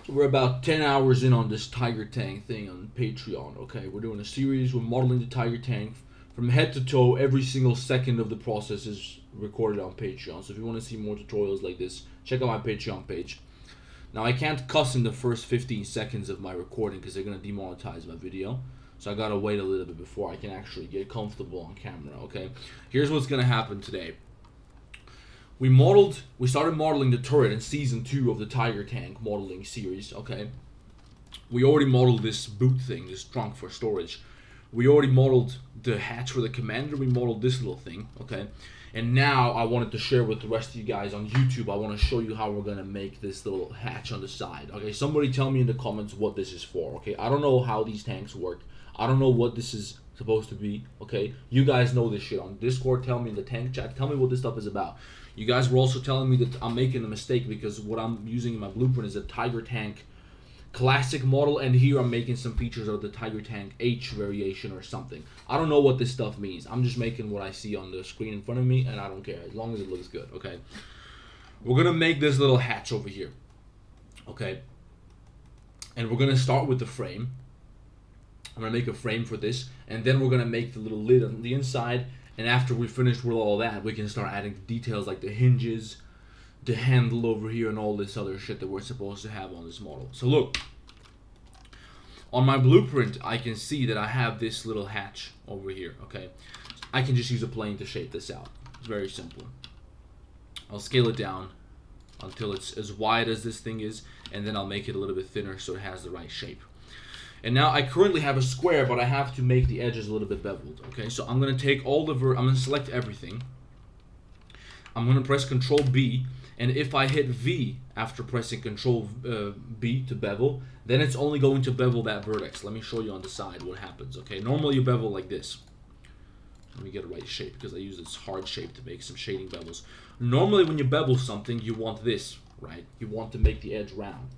We're about 10 hours in on this Tiger Tank thing on Patreon, okay? We're doing a series, we're modeling the Tiger Tank from head to toe. Every single second of the process is recorded on Patreon. So if you want to see more tutorials like this, check out my Patreon page. Now, I can't cuss in the first 15 seconds of my recording because they're going to demonetize my video. So I got to wait a little bit before I can actually get comfortable on camera, okay? Here's what's going to happen today. We started modeling the turret in season 2 of the Tiger Tank modeling series, okay? We already modeled this boot thing, this trunk for storage. We already modeled the hatch for the commander. We modeled this little thing, okay? And now I wanted to share with the rest of you guys on YouTube. I want to show you how we're going to make this little hatch on the side, okay? Somebody tell me in the comments what this is for, okay? I don't know how these tanks work. I don't know what this is supposed to be, okay? You guys know this shit on Discord. Tell me in the tank chat. Tell me what this stuff is about. You guys were also telling me that I'm making a mistake because what I'm using in my blueprint is a Tiger Tank classic model, and here I'm making some features of the Tiger Tank H variation or something. I don't know what this stuff means. I'm just making what I see on the screen in front of me, and I don't care as long as it looks good, okay? We're going to make this little hatch over here, okay? And we're going to start with the frame. I'm going to make a frame for this, and then we're going to make the little lid on the inside. And after we finish with all that, we can start adding details like the hinges, the handle over here, and all this other shit that we're supposed to have on this model. So look, on my blueprint, I can see that I have this little hatch over here, okay? I can just use a plane to shape this out. It's very simple. I'll scale it down until it's as wide as this thing is, and then I'll make it a little bit thinner so it has the right shape. And now I currently have a square, but I have to make the edges a little bit beveled, okay? So I'm going to take all the I'm going to select everything. I'm going to press Control B, and if I hit V after pressing Control B to bevel, then it's only going to bevel that vertex. Let me show you on the side what happens, okay? Normally you bevel like this. Let me get a right shape because I use this hard shape to make some shading bevels. Normally when you bevel something, you want this, right? You want to make the edge round.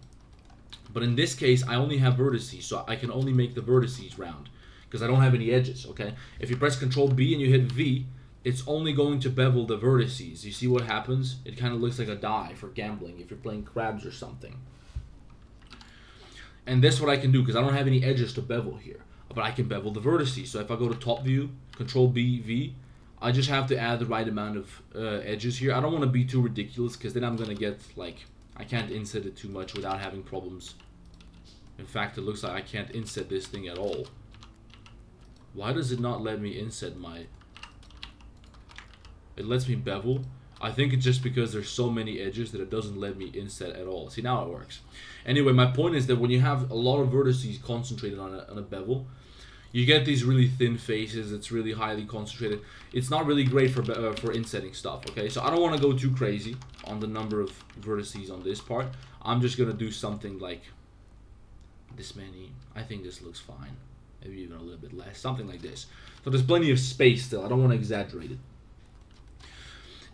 But in this case, I only have vertices, so I can only make the vertices round because I don't have any edges, okay? If you press Control B and you hit V, it's only going to bevel the vertices. You see what happens? It kind of looks like a die for gambling if you're playing crabs or something. And that's what I can do because I don't have any edges to bevel here, but I can bevel the vertices. So if I go to Top View, Control B, V, I just have to add the right amount of edges here. I don't want to be too ridiculous because then I'm going to get like... I can't inset it too much without having problems. In fact, it looks like I can't inset this thing at all. Why does it not let me inset my... It lets me bevel. I think it's just because there's so many edges that it doesn't let me inset at all. See, now it works. Anyway, my point is that when you have a lot of vertices concentrated on a bevel, you get these really thin faces. It's really highly concentrated. It's not really great for insetting stuff, okay? So I don't want to go too crazy on the number of vertices on this part. I'm just going to do something like this many. I think this looks fine. Maybe even a little bit less. Something like this. So there's plenty of space still. I don't want to exaggerate it.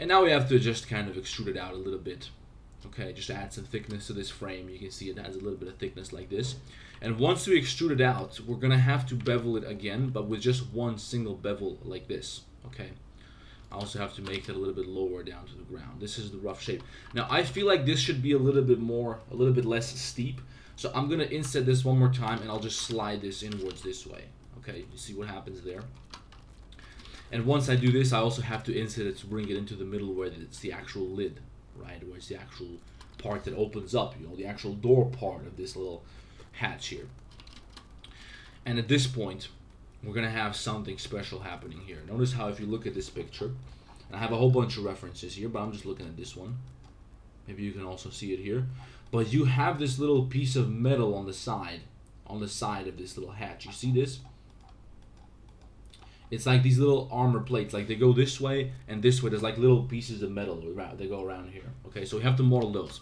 And now we have to just kind of extrude it out a little bit. Okay, just add some thickness to this frame. You can see it has a little bit of thickness like this. And once we extrude it out, we're going to have to bevel it again, but with just one single bevel like this. Okay. I also have to make it a little bit lower down to the ground. This is the rough shape. Now, I feel like this should be a little bit less steep. So I'm going to inset this one more time, and I'll just slide this inwards this way. Okay, you see what happens there? And once I do this, I also have to inset it to bring it into the middle where it's the actual lid, right? Where it's the actual part that opens up, you know, the actual door part of this little hatch here. And at this point, we're going to have something special happening here. Notice how if you look at this picture, and I have a whole bunch of references here, but I'm just looking at this one. Maybe you can also see it here. But you have this little piece of metal on the side of this little hatch. You see this? It's like these little armor plates. Like they go this way and this way. There's like little pieces of metal around. They go around here. Okay, so we have to model those.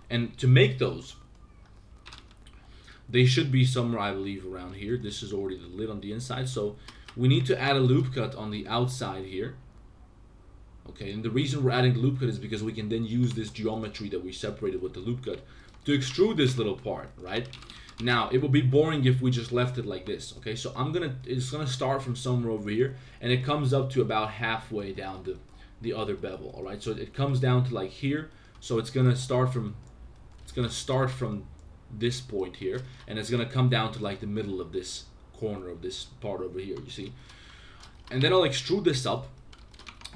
And to make those, they should be somewhere, I believe, around here. This is already the lid on the inside. So we need to add a loop cut on the outside here. Okay, and the reason we're adding the loop cut is because we can then use this geometry that we separated with the loop cut to extrude this little part, right? Now, it would be boring if we just left it like this, okay? So it's gonna start from somewhere over here, and it comes up to about halfway down the other bevel, all right? So it comes down to like here, so it's gonna start from this point here, and it's gonna come down to like the middle of this corner of this part over here, you see. And then I'll extrude this up,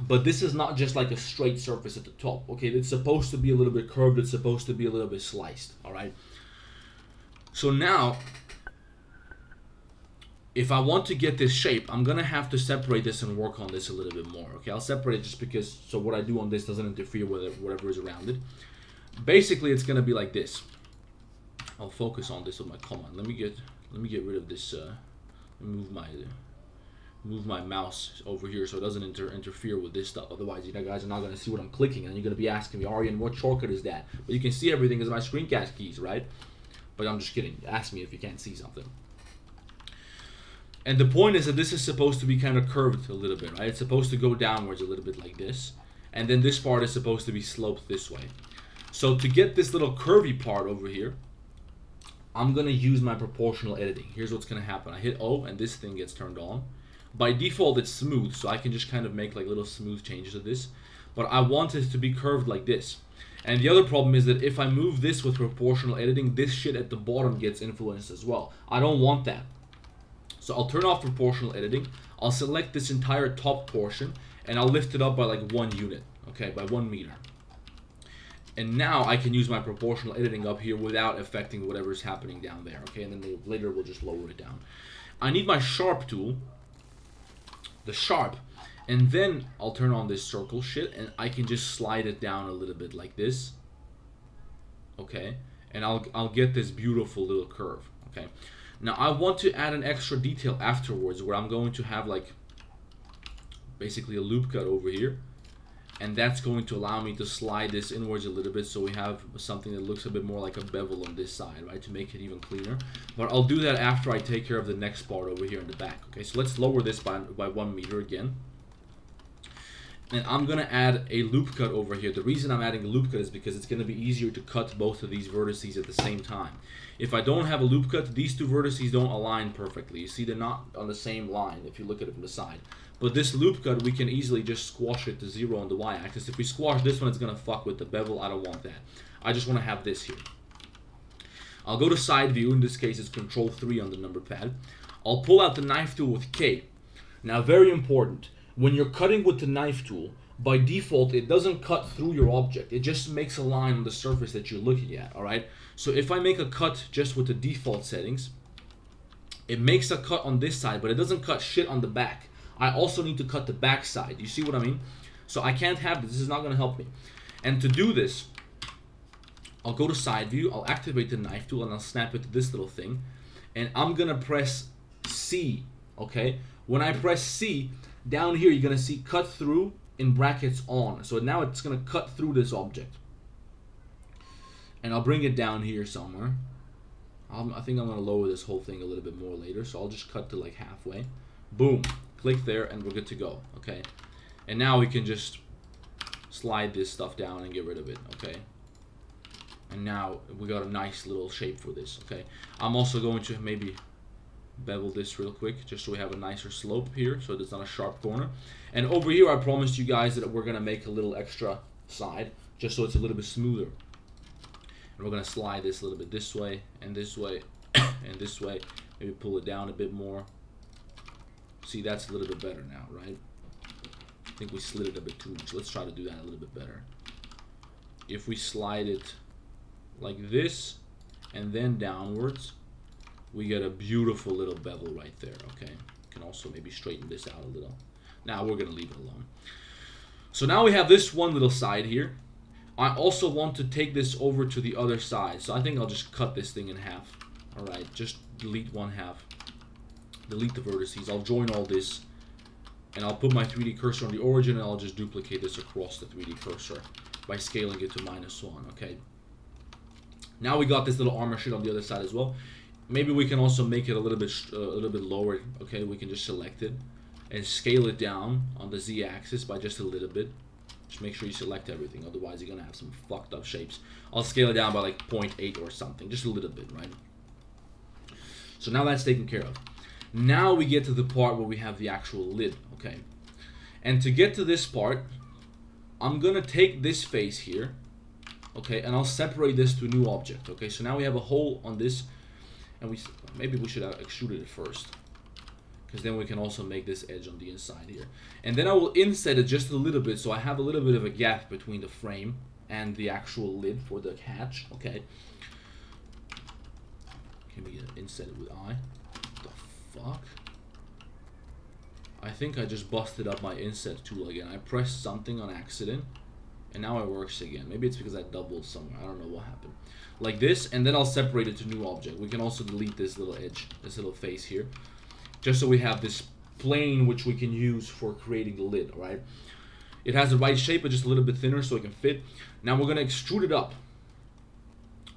but this is not just like a straight surface at the top, okay? It's supposed to be a little bit curved, it's supposed to be a little bit sliced, all right? So now, if I want to get this shape, I'm gonna have to separate this and work on this a little bit more, okay? I'll separate it just because, so what I do on this doesn't interfere with whatever is around it. Basically, it's gonna be like this. I'll focus on this with my command. Let me get rid of this, move my mouse over here so it doesn't interfere with this stuff. Otherwise, you guys are not going to see what I'm clicking, and you're going to be asking me, Arijan, what shortcut is that? But you can see everything as my screencast keys, right? But I'm just kidding. Ask me if you can't see something. And the point is that this is supposed to be kind of curved a little bit, right? It's supposed to go downwards a little bit like this. And then this part is supposed to be sloped this way. So to get this little curvy part over here, I'm going to use my proportional editing. Here's what's going to happen. I hit O, and this thing gets turned on. By default, it's smooth, so I can just kind of make like little smooth changes to this. But I want it to be curved like this. And the other problem is that if I move this with proportional editing, this shit at the bottom gets influenced as well. I don't want that. So I'll turn off proportional editing. I'll select this entire top portion, and I'll lift it up by like 1 unit, okay, by 1 meter. And now I can use my proportional editing up here without affecting whatever's happening down there, okay? And then later we'll just lower it down. I need my sharp tool, the sharp, and then I'll turn on this circle shit, and I can just slide it down a little bit like this, okay? And I'll get this beautiful little curve, okay? Now I want to add an extra detail afterwards where I'm going to have like basically a loop cut over here, and that's going to allow me to slide this inwards a little bit so we have something that looks a bit more like a bevel on this side, right, to make it even cleaner. But I'll do that after I take care of the next part over here in the back. Okay, so let's lower this by 1 meter again. And I'm going to add a loop cut over here. The reason I'm adding a loop cut is because it's going to be easier to cut both of these vertices at the same time. If I don't have a loop cut, these two vertices don't align perfectly. You see, they're not on the same line if you look at it from the side. But this loop cut, we can easily just squash it to 0 on the y-axis. If we squash this one, it's going to fuck with the bevel. I don't want that. I just want to have this here. I'll go to side view. In this case, it's Control 3 on the number pad. I'll pull out the knife tool with K. Now, very important. When you're cutting with the knife tool, by default, it doesn't cut through your object. It just makes a line on the surface that you're looking at, all right? So if I make a cut just with the default settings, it makes a cut on this side, but it doesn't cut shit on the back. I also need to cut the back side. You see what I mean? So I can't have this. This is not going to help me. And to do this, I'll go to side view. I'll activate the knife tool, and I'll snap it to this little thing. And I'm going to press C, okay? When I press C, down here, you're going to see cut through in brackets on. So now it's going to cut through this object. And I'll bring it down here somewhere. I think I'm going to lower this whole thing a little bit more later. So I'll just cut to like halfway. Boom. Click there, and we're good to go, okay? And now we can just slide this stuff down and get rid of it, okay? And now we got a nice little shape for this, okay? I'm also going to maybe bevel this real quick just so we have a nicer slope here so it's not a sharp corner. And over here, I promised you guys that we're going to make a little extra side just so it's a little bit smoother. And we're going to slide this a little bit this way and this way and this way. Maybe pull it down a bit more. See, that's a little bit better now, right? I think we slid it a bit too much. Let's try to do that a little bit better. If we slide it like this and then downwards, we get a beautiful little bevel right there, okay? You can also maybe straighten this out a little. Now we're going to leave it alone. So now we have this one little side here. I also want to take this over to the other side. So I think I'll just cut this thing in half. All right, just delete 1/2. Delete the vertices. I'll join all this, and I'll put my 3D cursor on the origin, and I'll just duplicate this across the 3D cursor by scaling it to -1, okay? Now we got this little armor shit on the other side as well. Maybe we can also make it a little bit lower, okay? We can just select it and scale it down on the Z-axis by just a little bit. Just make sure you select everything, otherwise you're gonna have some fucked up shapes. I'll scale it down by like 0.8 or something, just a little bit, right? So now that's taken care of. Now we get to the part where we have the actual lid, okay? And to get to this part, I'm gonna take this face here, okay, and I'll separate this to a new object. Okay, so now we have a hole on this, and maybe we should have extruded it first, because then we can also make this edge on the inside here. And then I will inset it just a little bit, so I have a little bit of a gap between the frame and the actual lid for the hatch. Okay, can we inset it with I? What the fuck? I think I just busted up my inset tool again. I pressed something on accident, and now it works again. Maybe it's because I doubled somewhere. I don't know what happened. Like this, and then I'll separate it to new object. We can also delete this little edge, this little face here, just so we have this plane which we can use for creating the lid, right? It has the right shape, but just a little bit thinner so it can fit. Now we're gonna extrude it up.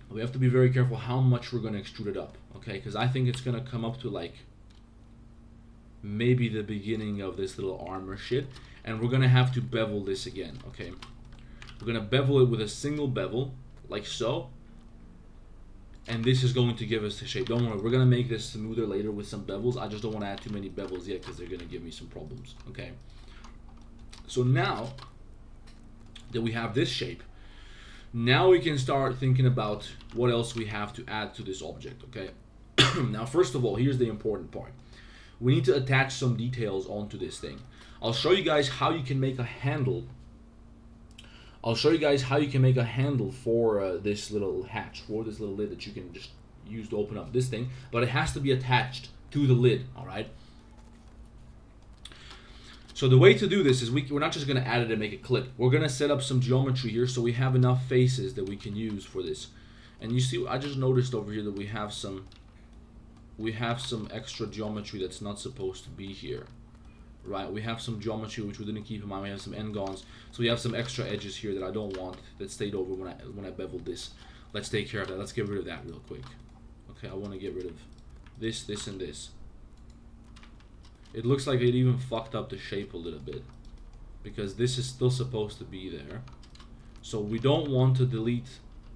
We have to be very careful how much we're gonna extrude it up, okay? Because I think it's gonna come up to like maybe the beginning of this little armor shit, and we're gonna have to bevel this again, okay? We're gonna bevel it with a single bevel, like so, and this is going to give us the shape. Don't worry, we're gonna make this smoother later with some bevels. I just don't want to add too many bevels yet because they're gonna give me some problems, okay? So now that we have this shape, now we can start thinking about what else we have to add to this object, okay? Now, first of all, here's the important part. We need to attach some details onto this thing. I'll show you guys how you can make a handle. I'll show you guys how you can make a handle for this little hatch, for this little lid that you can just use to open up this thing, but it has to be attached to the lid, all right? So the way to do this is we're not just gonna add it and make a clip. We're gonna set up some geometry here so we have enough faces that we can use for this. And you see, I just noticed over here that we have some extra geometry that's not supposed to be here, right? We have some geometry which we didn't keep in mind. We have some n-gons, so we have some extra edges here that I don't want, that stayed over when I beveled this. Let's take care of that. Let's get rid of that real quick. Okay, I want to get rid of this, this, and this. It looks like it even fucked up the shape a little bit, because this is still supposed to be there. So we don't want to delete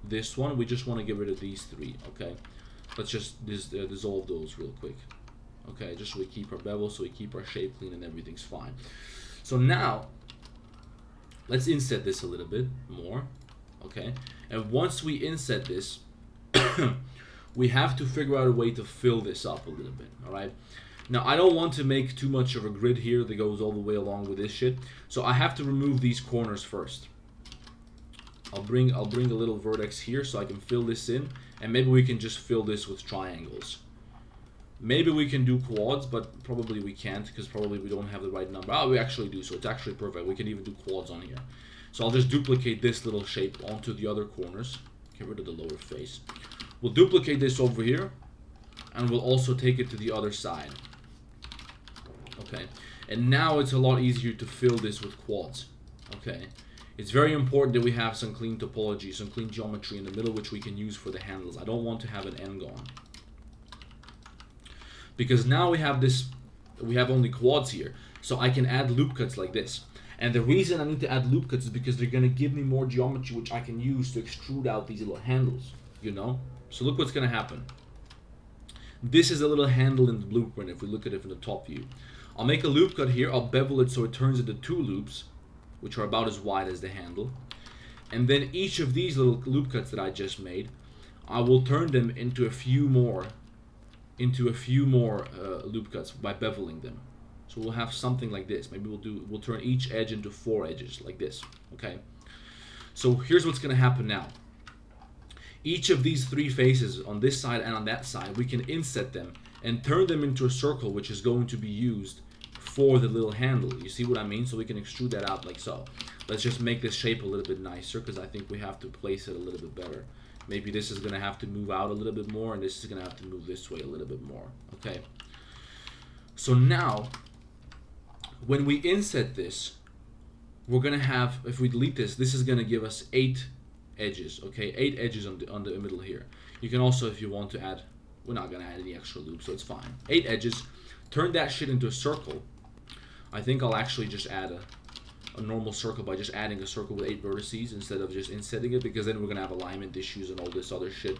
this one. We just want to get rid of these three, okay? Let's just dissolve those real quick. Okay, just so we keep our bevel, so we keep our shape clean and everything's fine. So now, let's inset this a little bit more, okay? And once we inset this, we have to figure out a way to fill this up a little bit, all right? Now, I don't want to make too much of a grid here that goes all the way along with this shit, so I have to remove these corners first. I'll bring a little vertex here so I can fill this in, and maybe we can just fill this with triangles. Maybe we can do quads, but probably we can't, because probably we don't have the right number. Oh, we actually do, so it's actually perfect. We can even do quads on here. So I'll just duplicate this little shape onto the other corners. Get rid of the lower face. We'll duplicate this over here, and we'll also take it to the other side. Okay, and now it's a lot easier to fill this with quads. Okay, it's very important that we have some clean topology, some clean geometry in the middle, which we can use for the handles. I don't want to have an n-gon, because now we have this, we have only quads here, so I can add loop cuts like this. And the reason I need to add loop cuts is because they're gonna give me more geometry, which I can use to extrude out these little handles, you know? So look what's gonna happen. This is a little handle in the blueprint if we look at it from the top view. I'll make a loop cut here, I'll bevel it so it turns into 2 loops, which are about as wide as the handle. And then each of these little loop cuts that I just made, I will turn them into a few more loop cuts by beveling them. So we'll have something like this. Maybe we'll turn each edge into 4 edges like this. Okay. So here's what's gonna happen now. Each of these 3 faces on this side and on that side, we can inset them and turn them into a circle, which is going to be used for the little handle. You see what I mean? So we can extrude that out like so. Let's just make this shape a little bit nicer, because I think we have to place it a little bit better. Maybe this is gonna have to move out a little bit more, and this is gonna have to move this way a little bit more. Okay. So now, when we inset this, we're gonna have, if we delete this, this is gonna give us 8 edges. Okay, 8 edges on the middle here. You can also, if you want to add, we're not gonna add any extra loops, so it's fine. 8 edges. Turn that shit into a circle. I think I'll actually just add a normal circle by just adding a circle with 8 vertices instead of just insetting it, because then we're gonna have alignment issues and all this other shit.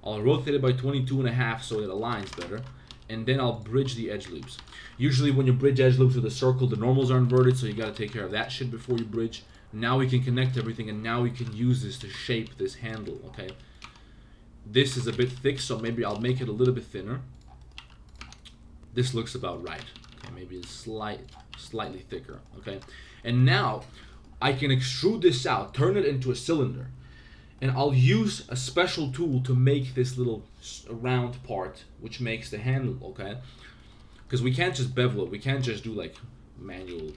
I'll rotate it by 22.5 so it aligns better, and then I'll bridge the edge loops. Usually when you bridge edge loops with a circle, the normals are inverted, so you gotta take care of that shit before you bridge. Now we can connect everything, and now we can use this to shape this handle, okay? This is a bit thick, so maybe I'll make it a little bit thinner. This looks about right. Okay, maybe it's slightly thicker, okay? And now I can extrude this out, turn it into a cylinder, and I'll use a special tool to make this little round part, which makes the handle, okay? Because we can't just bevel it. We can't just do like manual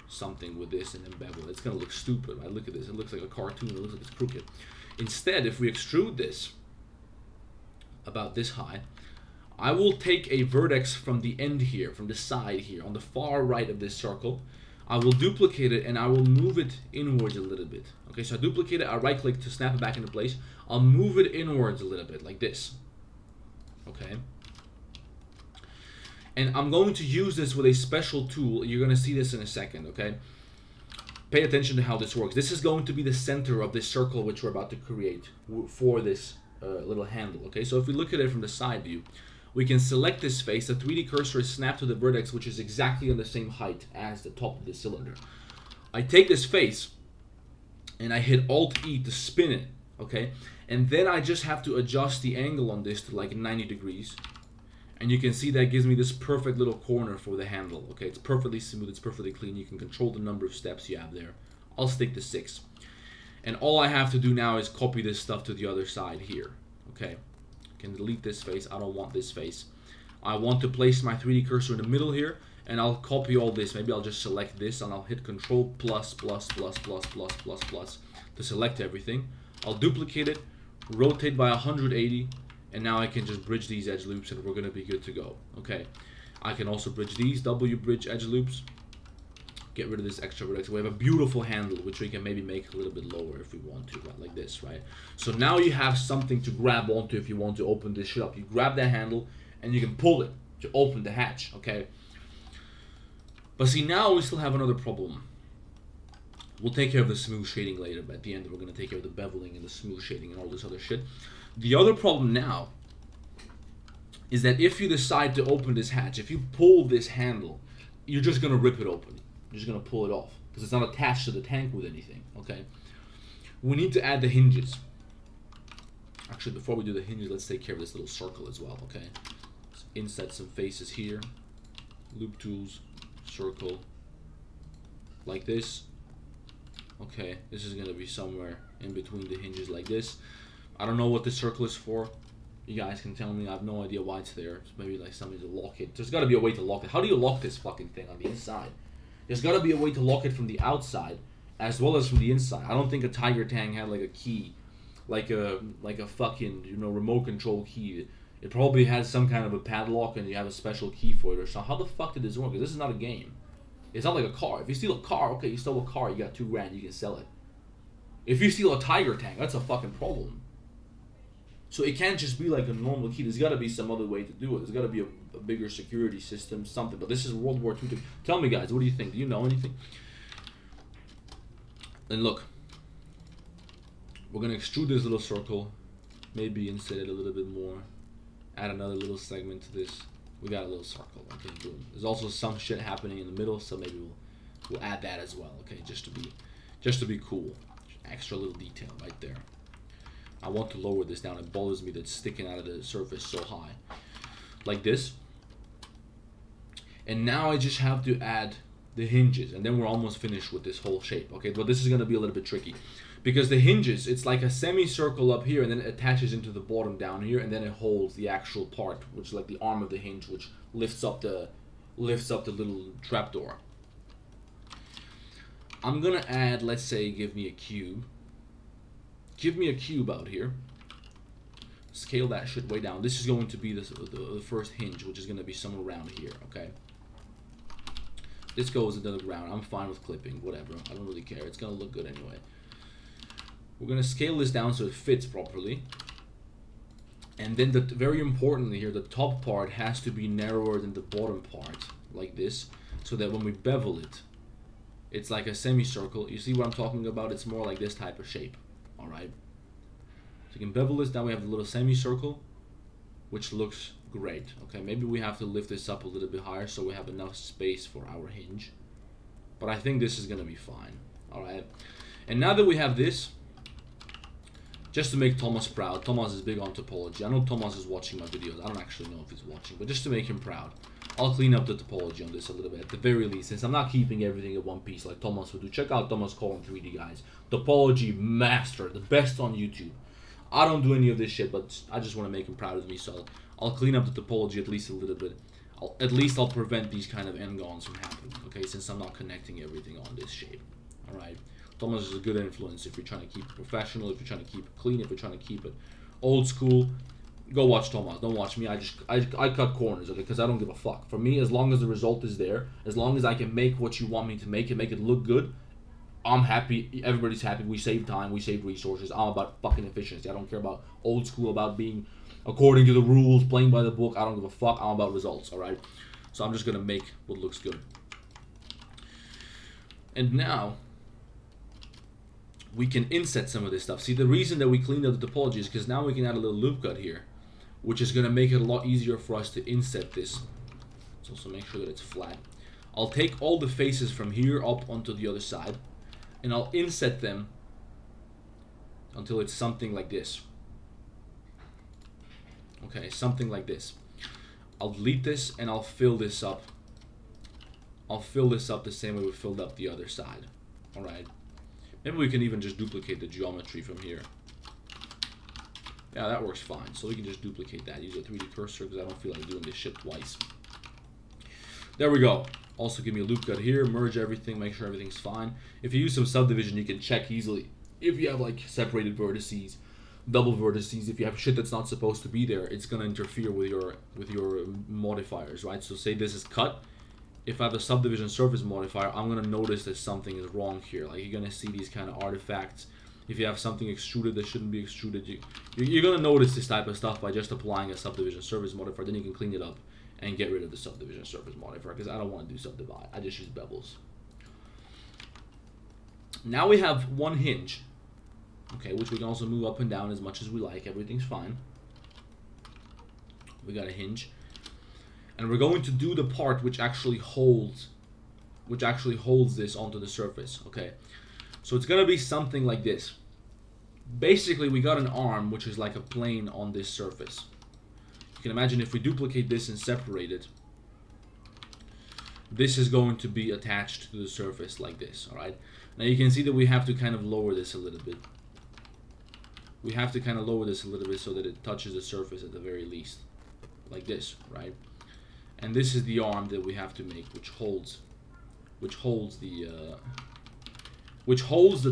something with this and then bevel it. It's gonna look stupid, right? Look at this. It looks like a cartoon. It looks like it's crooked. Instead, if we extrude this about this high, I will take a vertex from the end here, from the side here, on the far right of this circle. I will duplicate it and I will move it inwards a little bit. Okay, so I duplicate it, I right click to snap it back into place. I'll move it inwards a little bit, like this. Okay. And I'm going to use this with a special tool. You're going to see this in a second, okay? Pay attention to how this works. This is going to be the center of this circle which we're about to create for this little handle, okay? So if we look at it from the side view, we can select this face. The 3D cursor is snapped to the vertex, which is exactly on the same height as the top of the cylinder. I take this face and I hit Alt-E to spin it, okay? And then I just have to adjust the angle on this to like 90 degrees. And you can see that gives me this perfect little corner for the handle, okay? It's perfectly smooth, it's perfectly clean. You can control the number of steps you have there. I'll stick to 6. And all I have to do now is copy this stuff to the other side here, okay? I can delete this face. I don't want this face. I want to place my 3D cursor in the middle here, and I'll copy all this. Maybe I'll just select this, and I'll hit Control plus to select everything. I'll duplicate it, rotate by 180, and now I can just bridge these edge loops and we're gonna be good to go. Okay, I can also bridge these W bridge edge loops, get rid of this extra vertex. We have a beautiful handle which we can maybe make a little bit lower if we want to, right? Like this, right? So now you have something to grab onto if you want to open this shit up. You grab that handle and you can pull it to open the hatch, okay? But see, now we still have another problem. We'll take care of the smooth shading later, but at the end we're gonna take care of the beveling and the smooth shading and all this other shit. The other problem now is that if you decide to open this hatch, if you pull this handle, you're just going to rip it open. You're just going to pull it off because it's not attached to the tank with anything, okay? We need to add the hinges. Actually, before we do the hinges, let's take care of this little circle as well, okay? Let's insert some faces here. Loop tools, circle, like this. Okay, this is going to be somewhere in between the hinges like this. I don't know what this circle is for. You guys can tell me. I have no idea why it's there. It's maybe like something to lock it. There's got to be a way to lock it. How do you lock this fucking thing on the inside? There's got to be a way to lock it from the outside as well as from the inside. I don't think a Tiger Tank had like a key, like a fucking, you know, remote control key. It probably has some kind of a padlock and you have a special key for it or something. How the fuck did this work? Because this is not a game. It's not like a car. If you steal a car, okay, you stole a car, you got $2 grand, you can sell it. If you steal a Tiger Tank, that's a fucking problem. So it can't just be like a normal key. There's got to be some other way to do it. There's got to be a bigger security system, something. But this is World War II. Tell me, guys, what do you think? Do you know anything? And look, we're going to extrude this little circle. Maybe inset it a little bit more. Add another little segment to this. We got a little circle. Okay, boom. There's also some shit happening in the middle, so maybe we'll add that as well. Okay, just to be cool. Extra little detail right there. I want to lower this down. It bothers me that it's sticking out of the surface so high. Like this. And now I just have to add the hinges. And then we're almost finished with this whole shape. Okay, but this is going to be a little bit tricky. Because the hinges, it's like a semicircle up here. And then it attaches into the bottom down here. And then it holds the actual part. Which is like the arm of the hinge. Which lifts up the little trapdoor. I'm going to add, let's say, give me a cube. Give me a cube out here. Scale that shit way down. This is going to be the first hinge, which is going to be somewhere around here, okay? This goes into the ground. I'm fine with clipping, whatever. I don't really care. It's going to look good anyway. We're going to scale this down so it fits properly. And then, very importantly here, the top part has to be narrower than the bottom part, like this, so that when we bevel it, it's like a semicircle. You see what I'm talking about? It's more like this type of shape. Alright, so you can bevel this. Now we have the little semicircle, which looks great. Okay, maybe we have to lift this up a little bit higher so we have enough space for our hinge. But I think this is going to be fine. All right. And now that we have this, just to make Thomas proud, Thomas is big on topology. I know Thomas is watching my videos. I don't actually know if he's watching, but just to make him proud, I'll clean up the topology on this a little bit, at the very least, since I'm not keeping everything in one piece like Thomas would do. Check out Thomas Colin 3D, guys. Topology master, the best on YouTube. I don't do any of this shit, but I just want to make him proud of me, so I'll clean up the topology at least a little bit. At least I'll prevent these kind of n-gons from happening, okay, since I'm not connecting everything on this shape. Alright. Thomas is a good influence if you're trying to keep it professional, if you're trying to keep it clean, if you're trying to keep it old school. Go watch Thomas. Don't watch me. I cut corners, okay, because I don't give a fuck. For me, as long as the result is there, as long as I can make what you want me to make it look good, I'm happy. Everybody's happy. We save time. We save resources. I'm about fucking efficiency. I don't care about old school, about being according to the rules, playing by the book. I don't give a fuck. I'm about results, alright? So I'm just going to make what looks good. And now we can inset some of this stuff. See, the reason that we cleaned up the topology is because now we can add a little loop cut here, which is going to make it a lot easier for us to inset this. Let's also make sure that it's flat. I'll take all the faces from here up onto the other side, and I'll inset them until it's something like this. Okay, something like this. I'll delete this and I'll fill this up. I'll fill this up the same way we filled up the other side. Alright. Maybe we can even just duplicate the geometry from here. Yeah, that works fine. So we can just duplicate that. Use a 3D cursor because I don't feel like doing this shit twice. There we go. Also give me a loop cut here. Merge everything. Make sure everything's fine. If you use some subdivision, you can check easily. If you have like separated vertices, double vertices, if you have shit that's not supposed to be there, it's going to interfere with your modifiers, right? So say this is cut. If I have a subdivision surface modifier, I'm going to notice that something is wrong here. Like, you're going to see these kind of artifacts. If you have something extruded that shouldn't be extruded, you're going to notice this type of stuff by just applying a subdivision surface modifier. Then you can clean it up and get rid of the subdivision surface modifier, because I don't want to do subdivide. I just use bevels. Now we have one hinge, okay, which we can also move up and down as much as we like. Everything's fine. We got a hinge. And we're going to do the part which actually holds this onto the surface, okay? So it's gonna be something like this. Basically, we got an arm which is like a plane on this surface. You can imagine if we duplicate this and separate it, this is going to be attached to the surface like this, alright? Now you can see that we have to kind of lower this a little bit. We have to kind of lower this a little bit so that it touches the surface at the very least. Like this, right? And this is the arm that we have to make, which holds the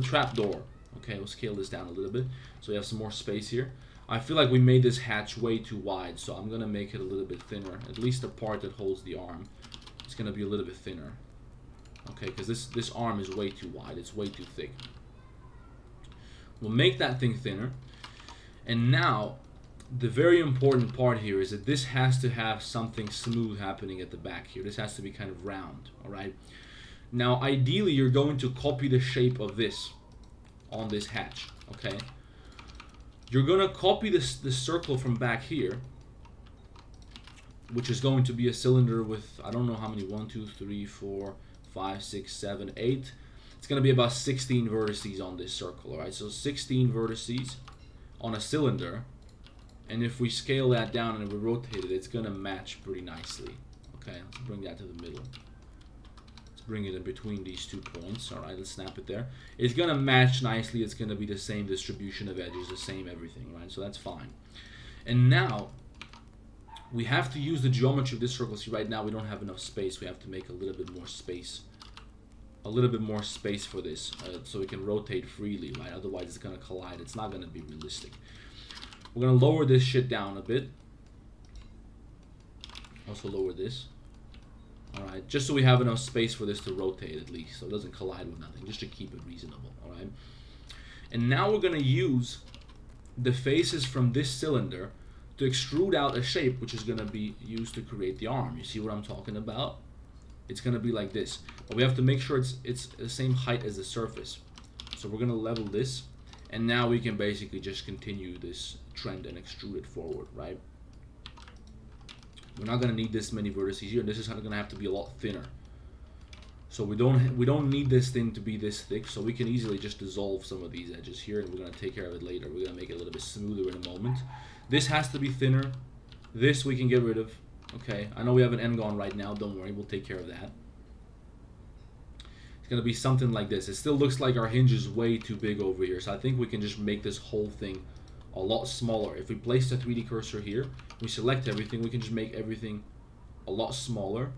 trapdoor. Okay, we'll scale this down a little bit so we have some more space here. I feel like we made this hatch way too wide, so I'm gonna make it a little bit thinner. At least the part that holds the arm, it's gonna be a little bit thinner. Okay, because this arm is way too wide. It's way too thick. We'll make that thing thinner, and now the very important part here is that this has to have something smooth happening at the back here. This has to be kind of round, alright? Now, ideally, you're going to copy the shape of this on this hatch, okay? You're going to copy this circle from back here, which is going to be a cylinder with, I don't know how many, 1, 2, 3, 4, 5, 6, 7, 8. It's going to be about 16 vertices on this circle, alright? So 16 vertices on a cylinder. And if we scale that down and we rotate it, it's going to match pretty nicely. Okay, let's bring that to the middle. Let's bring it in between these 2 points. Alright, let's snap it there. It's going to match nicely. It's going to be the same distribution of edges, the same everything, right? So that's fine. And now, we have to use the geometry of this circle. See, right now we don't have enough space. We have to make a little bit more space. A little bit more space for this, so we can rotate freely, right? Otherwise it's going to collide. It's not going to be realistic. We're going to lower this shit down a bit. Also lower this. Alright, just so we have enough space for this to rotate at least, so it doesn't collide with nothing, just to keep it reasonable, alright? And now we're going to use the faces from this cylinder to extrude out a shape which is going to be used to create the arm. You see what I'm talking about? It's going to be like this. But we have to make sure it's the same height as the surface. So we're going to level this. And now we can basically just continue this trend and extrude it forward, right? We're not going to need this many vertices here. This is going to have to be a lot thinner. So we don't need this thing to be this thick, so we can easily just dissolve some of these edges here, and we're going to take care of it later. We're going to make it a little bit smoother in a moment. This has to be thinner. This we can get rid of. Okay, I know we have an end on right now, don't worry, we'll take care of that. It's going to be something like this. It still looks like our hinge is way too big over here, so I think we can just make this whole thing a lot smaller. If we place the 3D cursor here, we select everything, we can just make everything a lot smaller.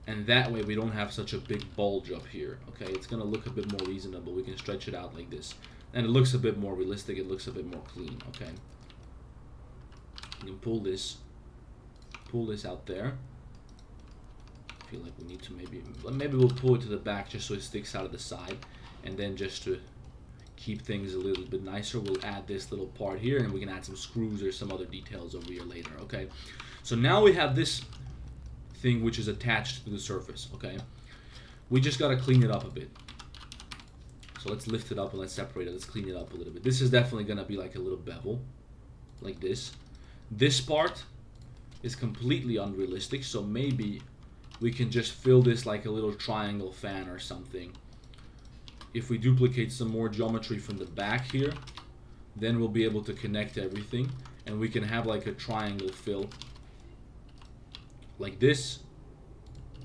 And that way we don't have such a big bulge up here. Okay, it's going to look a bit more reasonable. We can stretch it out like this. And it looks a bit more realistic. It looks a bit more clean. Okay. You can pull this out there. I feel like we need to maybe we'll pull it to the back just so it sticks out of the side. And then just to keep things a little bit nicer, we'll add this little part here, and we can add some screws or some other details over here later. Okay. So now we have this thing which is attached to the surface. Okay, we just got to clean it up a bit. So let's lift it up and let's separate it. Let's clean it up a little bit. This is definitely going to be like a little bevel like this. This part is completely unrealistic, so maybe we can just fill this like a little triangle fan or something. If we duplicate some more geometry from the back here, then we'll be able to connect everything, and we can have like a triangle fill like this,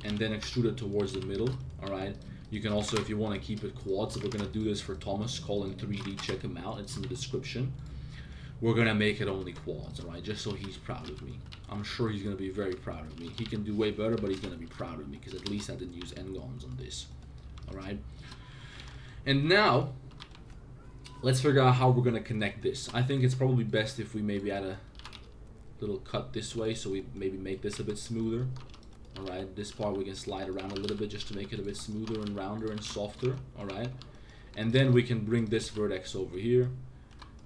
and then extrude it towards the middle. Alright, you can also, if you want to keep it quad, so we're going to do this for Thomas Colin 3D, check him out, it's in the description. We're going to make it only quads, alright, just so he's proud of me. I'm sure he's going to be very proud of me. He can do way better, but he's going to be proud of me, because at least I didn't use n-gons on this. Alright, and now let's figure out how we're going to connect this. I think it's probably best if we maybe add a little cut this way, so we maybe make this a bit smoother. Alright, this part we can slide around a little bit just to make it a bit smoother and rounder and softer. Alright, and then we can bring this vertex over here.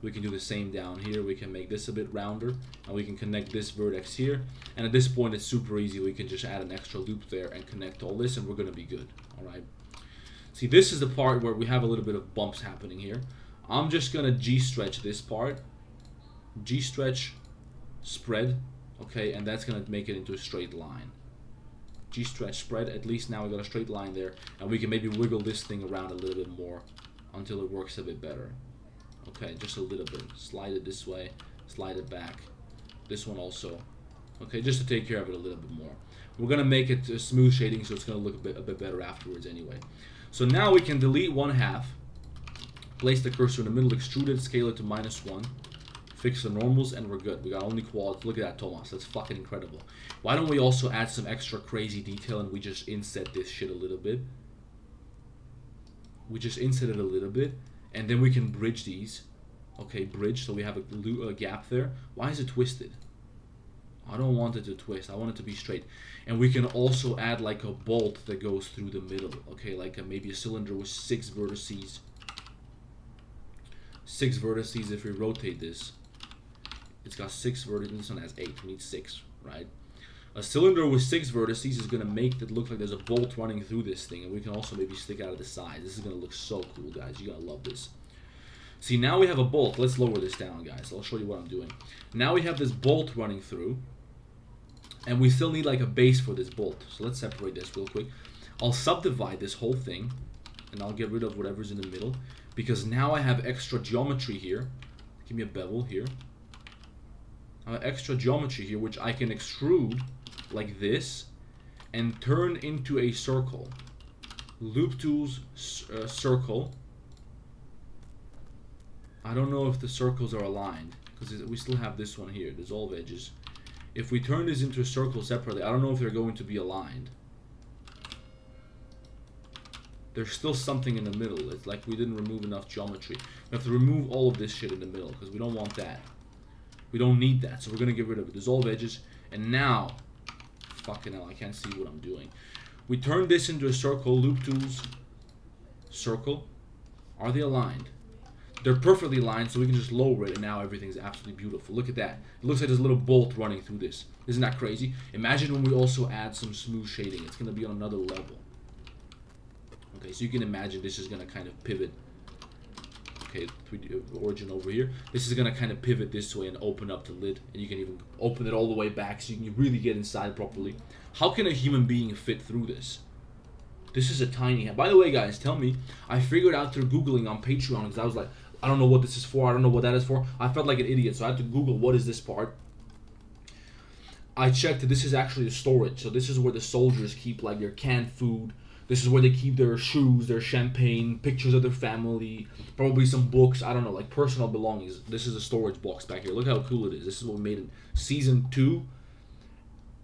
We can do the same down here. We can make this a bit rounder, and we can connect this vertex here. And at this point it's super easy. We can just add an extra loop there and connect all this, and we're going to be good. Alright, see, this is the part where we have a little bit of bumps happening here. I'm just going to G-stretch this part. G-stretch, spread, okay, and that's gonna make it into a straight line. G-stretch, spread, at least now we got a straight line there, and we can maybe wiggle this thing around a little bit more until it works a bit better. Okay, just a little bit. Slide it this way, slide it back. This one also. Okay, just to take care of it a little bit more. We're gonna make it smooth shading, so it's gonna look a bit better afterwards anyway. So now we can delete 1/2, place the cursor in the middle, extrude it, scale it to -1. Fix the normals, and we're good. We got only quads. Look at that, Thomas. That's fucking incredible. Why don't we also add some extra crazy detail and we just inset this shit a little bit? We just inset it a little bit, and then we can bridge these. Okay, bridge, so we have a gap there. Why is it twisted? I don't want it to twist. I want it to be straight. And we can also add like a bolt that goes through the middle. Okay, like maybe a cylinder with 6 vertices. 6 vertices if we rotate this. It's got 6 vertices, this one has 8, we need 6, right? A cylinder with 6 vertices is going to make it look like there's a bolt running through this thing, and we can also maybe stick out of the side. This is going to look so cool, guys. You're going to love this. See, now we have a bolt. Let's lower this down, guys. I'll show you what I'm doing. Now we have this bolt running through, and we still need like a base for this bolt. So let's separate this real quick. I'll subdivide this whole thing, and I'll get rid of whatever's in the middle, because now I have extra geometry here. Give me a bevel here. Extra geometry here, which I can extrude like this and turn into a circle. Loop tools, circle. I don't know if the circles are aligned, because we still have this one here, dissolve edges. If we turn this into a circle separately, I don't know if they're going to be aligned. There's still something in the middle. It's like we didn't remove enough geometry. We have to remove all of this shit in the middle, because we don't want that. We don't need that, so we're going to get rid of it. Dissolve edges, and now, fucking hell, I can't see what I'm doing. We turn this into a circle, loop tools, circle. Are they aligned? They're perfectly aligned, so we can just lower it, and now everything's absolutely beautiful. Look at that. It looks like there's a little bolt running through this. Isn't that crazy? Imagine when we also add some smooth shading. It's going to be on another level. Okay, so you can imagine this is going to kind of pivot. Okay, 3D origin over here. This is going to kind of pivot this way and open up the lid. And you can even open it all the way back so you can really get inside properly. How can a human being fit through this? This is a tiny hand. By the way, guys, tell me, I figured out through Googling on Patreon, because I was like, I don't know what this is for, I don't know what that is for. I felt like an idiot, so I had to Google what is this part. I checked that this is actually a storage. So this is where the soldiers keep like their canned food. This is where they keep their shoes, their champagne, pictures of their family, probably some books, I don't know, like personal belongings. This is a storage box back here. Look how cool it is. This is what we made in season 2,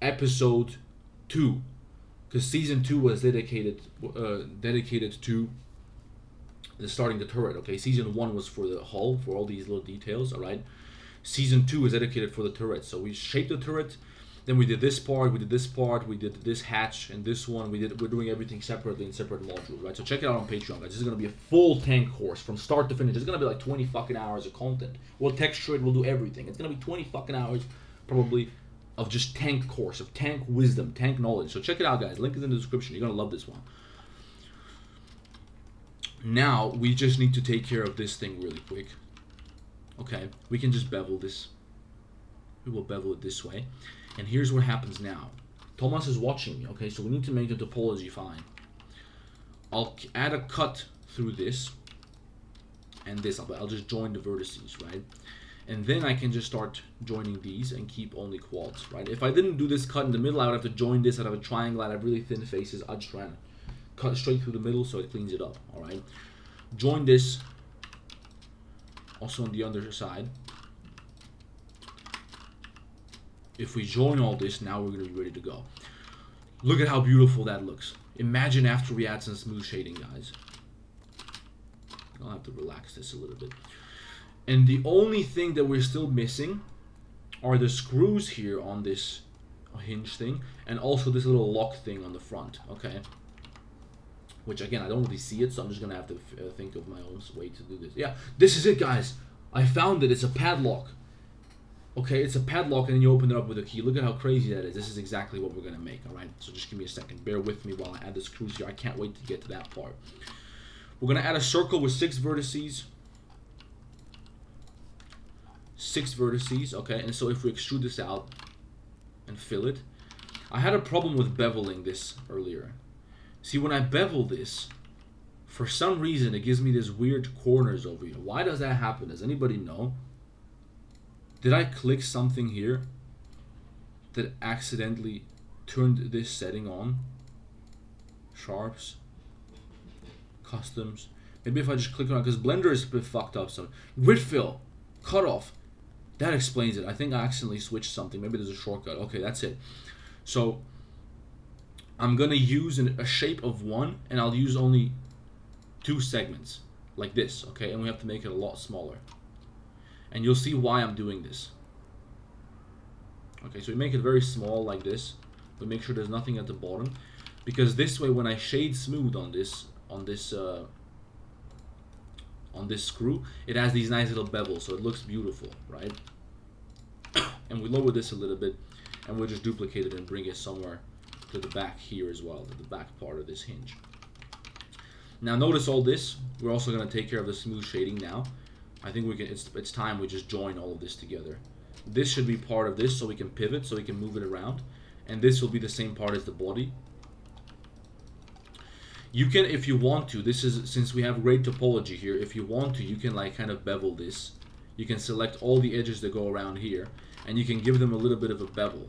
episode 2. Because season 2 was dedicated to starting the turret, okay? Season 1 was for the hull, for all these little details, alright? Season 2 is dedicated for the turret. So we shaped the turret, then we did this part, we did this hatch, and this one, we're doing everything separately in separate modules, right? So check it out on Patreon, guys. This is going to be a full tank course from start to finish. It's going to be like 20 fucking hours of content. We'll texture it, we'll do everything. It's going to be 20 fucking hours, probably, of just tank course, of tank wisdom, tank knowledge. So check it out, guys. Link is in the description. You're going to love this one. Now, we just need to take care of this thing really quick. Okay, we can just bevel this. We will bevel it this way. And here's what happens now. Thomas is watching me, okay? So we need to make the topology fine. I'll add a cut through this. And this. I'll just join the vertices, right? And then I can just start joining these and keep only quads, right? If I didn't do this cut in the middle, I would have to join this. I'd have a triangle. I'd have really thin faces. I'd just try and cut straight through the middle so it cleans it up, all right? Join this also on the other side. If we join all this, now we're going to be ready to go. Look at how beautiful that looks. Imagine after we add some smooth shading, guys. I'll have to relax this a little bit. And the only thing that we're still missing are the screws here on this hinge thing, and also this little lock thing on the front, okay? Which, again, I don't really see it, so I'm just going to have to think of my own way to do this. Yeah, this is it, guys. I found it. It's a padlock. Okay, it's a padlock, and then you open it up with a key. Look at how crazy that is. This is exactly what we're going to make, all right? So just give me a second. Bear with me while I add the screws here. I can't wait to get to that part. We're going to add a circle with 6 vertices. 6 vertices, okay? And so if we extrude this out and fill it. I had a problem with beveling this earlier. See, when I bevel this, for some reason, it gives me these weird corners over here. Why does that happen? Does anybody know? Did I click something here that accidentally turned this setting on? Sharps. Customs. Maybe if I just click on it, because Blender is a bit fucked up. So grid fill. Cutoff. That explains it. I think I accidentally switched something. Maybe there's a shortcut. Okay, that's it. So I'm going to use a shape of 1, and I'll use only 2 segments, like this, okay? And we have to make it a lot smaller. And you'll see why I'm doing this. Okay, so we make it very small, like this. We make sure there's nothing at the bottom, because this way, when I shade smooth on this screw, it has these nice little bevels, so it looks beautiful, right? And we lower this a little bit, and we'll just duplicate it and bring it somewhere to the back here as well, to the back part of this hinge. Now notice all this. We're also going to take care of the smooth shading now. I think we can. It's time we just join all of this together. This should be part of this, so we can pivot, so we can move it around, and this will be the same part as the body. You can, if you want to, this is, since we have great topology here, if you want to, you can like kind of bevel this. You can select all the edges that go around here, and you can give them a little bit of a bevel,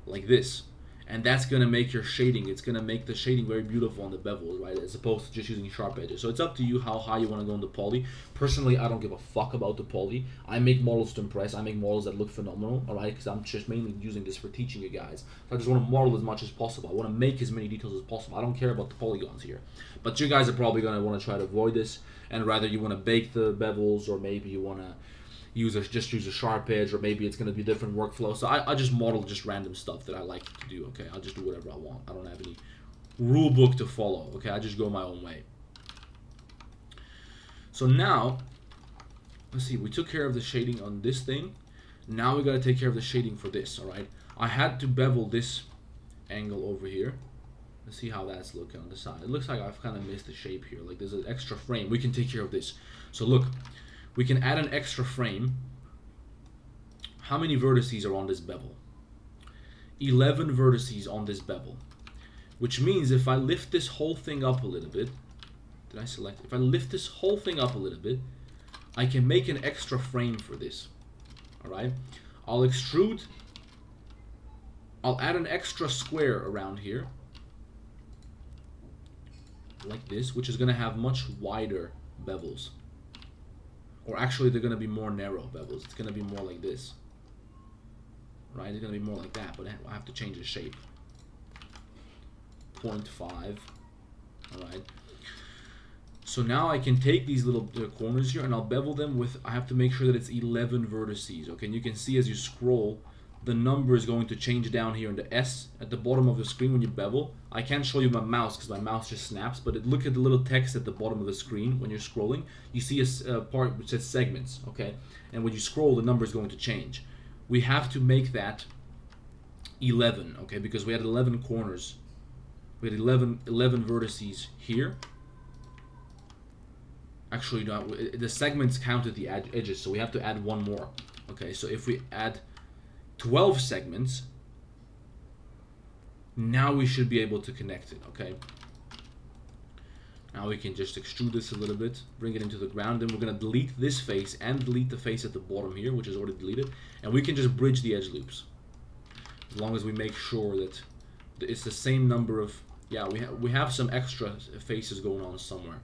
like this. And that's going to make your shading, it's going to make the shading very beautiful on the bevel, right? As opposed to just using sharp edges. So it's up to you how high you want to go in the poly. Personally, I don't give a fuck about the poly. I make models to impress. I make models that look phenomenal, all right? Because I'm just mainly using this for teaching you guys. So I just want to model as much as possible. I want to make as many details as possible. I don't care about the polygons here. But you guys are probably going to want to try to avoid this. And rather you want to bake the bevels, or maybe you want to just use a sharp edge, or maybe it's going to be a different workflow. So I just model just random stuff that I like to do, okay? I'll just do whatever I want. I don't have any rule book to follow, okay? I just go my own way. So now, let's see, we took care of the shading on this thing. Now we got to take care of the shading for this, all right? I had to bevel this angle over here. Let's see how that's looking on the side. It looks like I've kind of missed the shape here. Like there's an extra frame. We can take care of this. So look. We can add an extra frame. How many vertices are on this bevel? 11 vertices on this bevel. Which means if I lift this whole thing up a little bit, did I select? If I lift this whole thing up a little bit, I can make an extra frame for this. Alright? I'll extrude, I'll add an extra square around here, like this, which is going to have much wider bevels. Or actually, they're going to be more narrow bevels. It's going to be more like this. Right? It's going to be more like that, but I have to change the shape. 0.5. Alright. So now I can take these little corners here and I'll bevel them with, I have to make sure that it's 11 vertices. Okay, and you can see as you scroll, the number is going to change down here in the S at the bottom of the screen when you bevel. I can't show you my mouse because my mouse just snaps, but look at the little text at the bottom of the screen when you're scrolling. You see a part which says segments, okay? And when you scroll, the number is going to change. We have to make that 11, okay? Because we had 11 corners. We had 11 vertices here. Actually, no, the segments counted the edges, so we have to add one more. Okay, so if we add 12 segments, now we should be able to connect it, okay? Now we can just extrude this a little bit, bring it into the ground, and we're going to delete this face and delete the face at the bottom here, which is already deleted, and we can just bridge the edge loops. As long as we make sure that it's the same number of, yeah, we have some extra faces going on somewhere.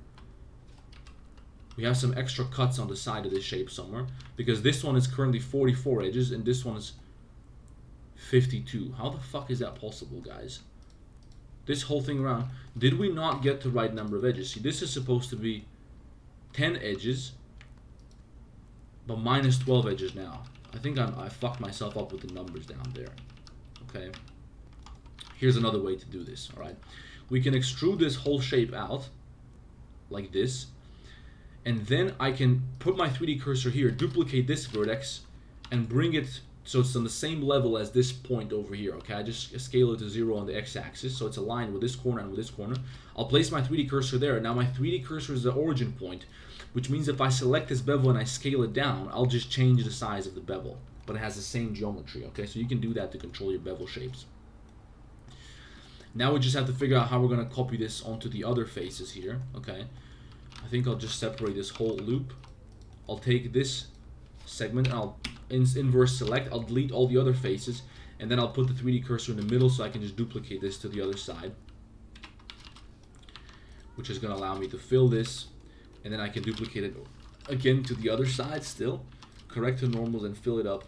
We have some extra cuts on the side of this shape somewhere, because this one is currently 44 edges, and this one is 52. How the fuck is that possible, guys? This whole thing around, did we not get the right number of edges? See, this is supposed to be 10 edges, but minus 12 edges now. I think I fucked myself up with the numbers down there. Okay. Here's another way to do this, alright? We can extrude this whole shape out, like this, and then I can put my 3D cursor here, duplicate this vertex, and bring it so it's on the same level as this point over here, okay? I just scale it to 0 on the x-axis, so it's aligned with this corner and with this corner. I'll place my 3D cursor there, and now my 3D cursor is the origin point, which means if I select this bevel and I scale it down, I'll just change the size of the bevel, but it has the same geometry, okay? So you can do that to control your bevel shapes. Now we just have to figure out how we're going to copy this onto the other faces here, okay? I think I'll just separate this whole loop. I'll take this segment and I'll inverse select. I'll delete all the other faces, and then I'll put the 3D cursor in the middle so I can just duplicate this to the other side, which is going to allow me to fill this, and then I can duplicate it again to the other side still, correct the normals and fill it up.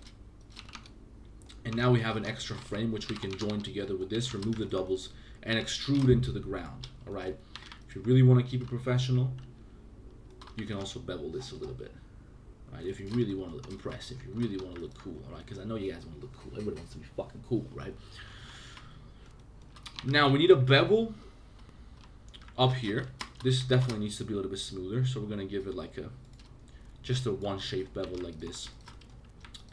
And now we have an extra frame which we can join together with this, remove the doubles, and extrude into the ground. Alright, if you really want to keep it professional, you can also bevel this a little bit. Right, if you really want to look impressive, if you really want to look cool, alright, because I know you guys want to look cool. Everybody wants to be fucking cool, right? Now we need a bevel up here. This definitely needs to be a little bit smoother, so we're gonna give it like just a one shape bevel like this.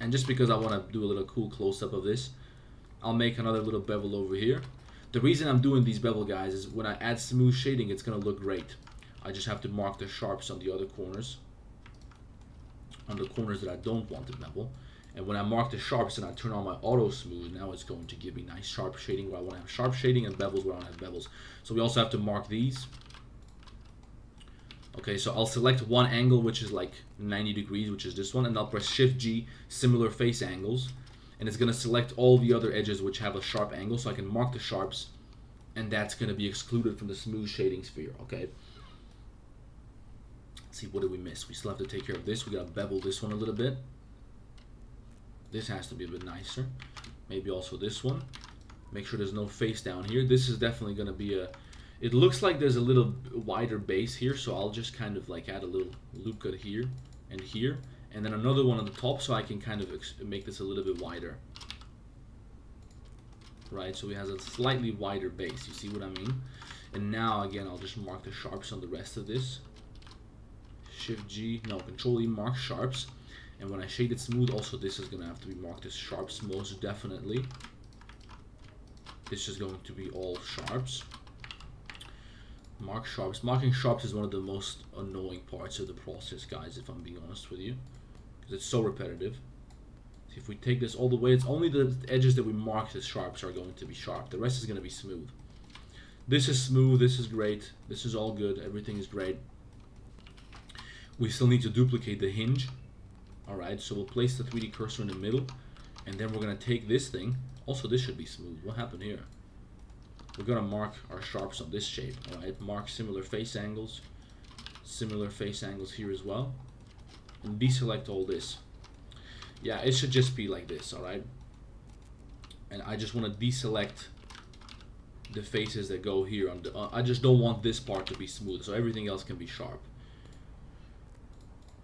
And just because I want to do a little cool close-up of this, I'll make another little bevel over here. The reason I'm doing these bevel, guys, is when I add smooth shading, it's gonna look great. I just have to mark the sharps on the other corners, on the corners that I don't want to bevel. And when I mark the sharps and I turn on my auto smooth, now it's going to give me nice sharp shading where I want to have sharp shading, and bevels where I want to have bevels. So we also have to mark these. Okay, so I'll select one angle which is like 90 degrees, which is this one, and I'll press Shift G, similar face angles, and it's going to select all the other edges which have a sharp angle, so I can mark the sharps, and that's going to be excluded from the smooth shading sphere. Okay. See, what did we miss? We still have to take care of this. We gotta bevel this one a little bit. This has to be a bit nicer. Maybe also this one. Make sure there's no face down here. This is definitely gonna be a, it looks like there's a little wider base here, so I'll just kind of like add a little loop cut here, and then another one on the top, so I can kind of make this a little bit wider. Right, so it has a slightly wider base, you see what I mean? And now again, I'll just mark the sharps on the rest of this. Shift G, no, Control E, mark sharps. And when I shade it smooth, also this is going to have to be marked as sharps, most definitely. This is going to be all sharps. Mark sharps. Marking sharps is one of the most annoying parts of the process, guys, if I'm being honest with you, because it's so repetitive. See, if we take this all the way, it's only the edges that we marked as sharps are going to be sharp. The rest is going to be smooth. This is smooth, this is great, this is all good, everything is great. We still need to duplicate the hinge. Alright, so we'll place the 3D cursor in the middle, and then we're gonna take this thing. Also, this should be smooth. What happened here? We're gonna mark our sharps on this shape. Alright, mark similar face angles here as well, and deselect all this. Yeah, it should just be like this. Alright, and I just want to deselect the faces that go here on the I just don't want this part to be smooth, so everything else can be sharp.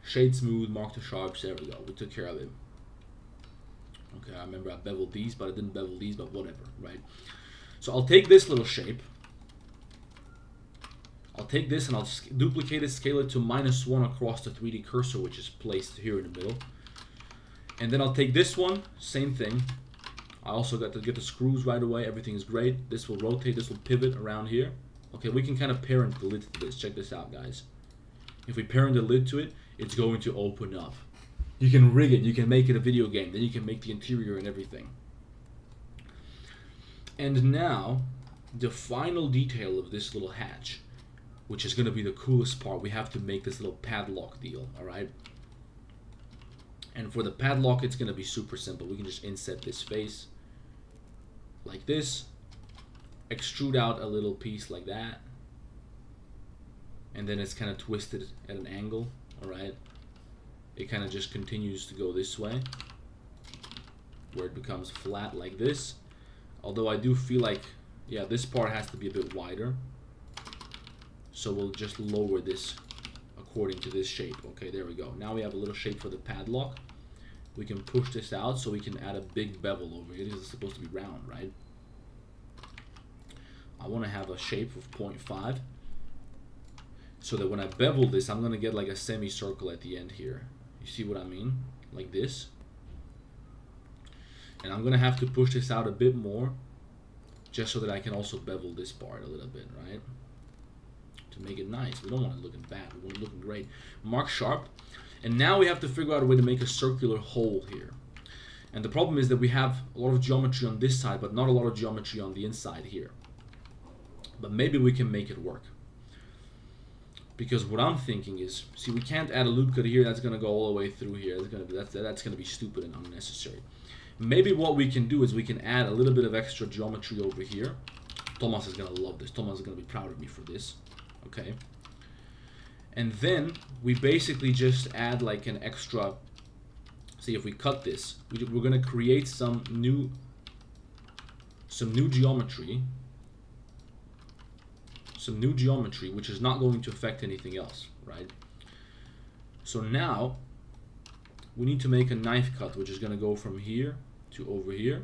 Shade smooth, mark the sharps, there we go, we took care of it. Okay, I remember I beveled these, but I didn't bevel these, but whatever, right? So I'll take this little shape, I'll take this and I'll duplicate it, scale it to -1 across the 3D cursor, which is placed here in the middle. And then I'll take this one, same thing. I also got to get the screws right away, everything is great. This will rotate, this will pivot around here. Okay, we can kind of parent the lid to this, check this out, guys. If we parent the lid to it, it's going to open up. You can rig it, you can make it a video game, then you can make the interior and everything. And now, the final detail of this little hatch, which is going to be the coolest part, we have to make this little padlock deal, alright? And for the padlock, it's going to be super simple. We can just inset this face like this, extrude out a little piece like that, and then it's kind of twisted at an angle, alright? It kind of just continues to go this way, where it becomes flat like this. Although I do feel like, yeah, this part has to be a bit wider. So we'll just lower this according to this shape. Okay, there we go. Now we have a little shape for the padlock. We can push this out so we can add a big bevel over here. This is supposed to be round, right? I want to have a shape of 0.5. So that when I bevel this, I'm going to get like a semicircle at the end here. You see what I mean? Like this. And I'm going to have to push this out a bit more, just so that I can also bevel this part a little bit, right? To make it nice. We don't want it looking bad. We want it looking great. Mark sharp. And now we have to figure out a way to make a circular hole here. And the problem is that we have a lot of geometry on this side, but not a lot of geometry on the inside here. But maybe we can make it work. Because what I'm thinking is, see, we can't add a loop cut here. That's going to go all the way through here. That's going to be stupid and unnecessary. Maybe what we can do is we can add a little bit of extra geometry over here. Thomas is going to love this. Thomas is going to be proud of me for this. Okay. And then we basically just add like an extra. See, if we cut this, we're going to create some new geometry. Some new geometry, which is not going to affect anything else, right? So now we need to make a knife cut, which is going to go from here to over here,